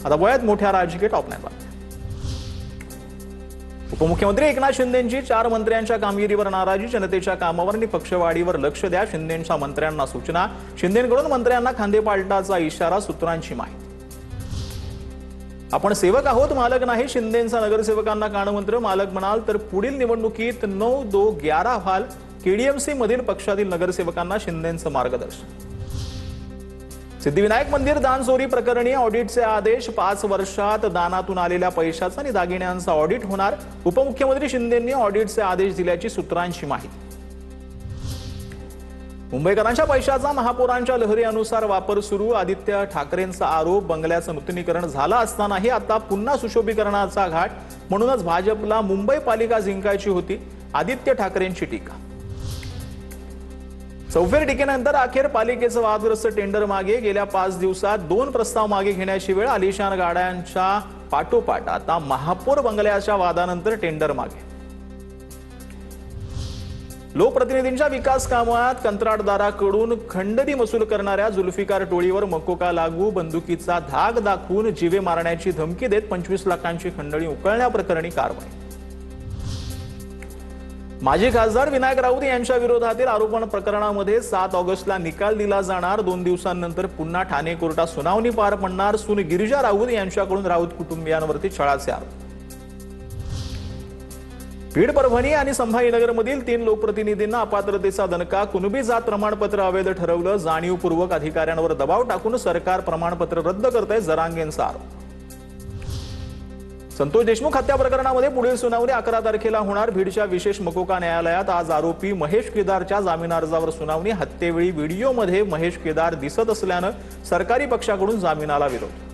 आता वयात मोठ्या राजकीय टॉपलाईन बातम्या। उपमुख्यमंत्री एकनाथ शिंदेंची 4 मंत्र्यांच्या कामगिरीवर नाराजी, जनतेच्या कामावर आणि पक्षवाढीवर लक्ष द्या, शिंदेंच्या मंत्र्यांना सूचना। शिंदेंकडून मंत्र्यांना खांदेपालटाचा इशारा, सूत्रांची माहिती। आपण सेवक आहोत, मालक नाही, शिंदेंचा नगरसेवकांना कानमंत्र। मालक म्हणाल तर पुढील निवडणुकीत 9-2-11 व्हाल। केडीएमसी मधील पक्षातील नगरसेवकांना शिंदेंचं मार्गदर्शन। सिद्धिविनायक मंदिर दान चोरी प्रकरणी ऑडिटचे आदेश, 5 वर्षात दानातून आलेल्या पैशाचा आणि दागिन्यांचा ऑडिट होणार। उपमुख्यमंत्री शिंदेंनी ऑडिटचे आदेश दिल्याची सूत्रांची माहिती। मुंबईकरांच्या पैशाचा महापौरांच्या लहरीनुसार वापर सुरू, आदित्य ठाकरेंचा आरोप। बंगल्याचं नूतनीकरण झालं असतानाही आता पुन्हा सुशोभीकरणाचा घाट, म्हणूनच भाजपला मुंबई पालिका जिंकायची होती, आदित्य ठाकरेंची टीका। चौफेर टीकेनंतर अखेर पालिकेचं वादग्रस्त टेंडर मागे, गेल्या 5 दिवसात 2 प्रस्ताव मागे घेण्याची वेळ। आलिशान गाड्यांच्या पाठोपाठ आता महापौर बंगल्याच्या वादानंतर टेंडर मागे। लोकप्रतिनिधींच्या विकास कामात कंत्राटदाराकडून खंडणी वसूल करणाऱ्या जुल्फिकार टोळीवर मकोका लागू, बंदुकीचा धाक दाखवून जीवे मारण्याची धमकी देत 25 लाखांची खंडणी उकळण्याप्रकरणी कारवाई। माजी खासदार विनायक राऊत यांच्या विरोधातील आरोपण प्रकरणामध्ये 7 ऑगस्टला निकाल दिला जाणार। 2 दिवसांनंतर पुन्हा ठाणे कोर्टात सुनावणी पार पडणार। सून गिरिजा राऊत यांच्याकडून राऊत कुटुंबियांवरती छळाचे आरोप। बीड, परभणी आणि संभाजीनगरमधील 3 लोकप्रतिनिधींना अपात्रतेचा दणका, कुणबी जात प्रमाणपत्र अवैध ठरवलं, जाणीवपूर्वक अधिकाऱ्यांवर दबाव टाकून सरकार प्रमाणपत्र रद्द करतंय, जरांगेंचा आरोप। संतोष देशमुख हत्या प्रकरणामध्ये पुढील सुनावणी 11 तारखेला होणार। बीडच्या विशेष मकोका न्यायालयात आज आरोपी महेश केदारच्या जामीन अर्जावर सुनावणी। हत्येवेळी व्हिडिओमध्ये महेश केदार दिसत असल्यानं सरकारी पक्षाकडून जामिनाला विरोध।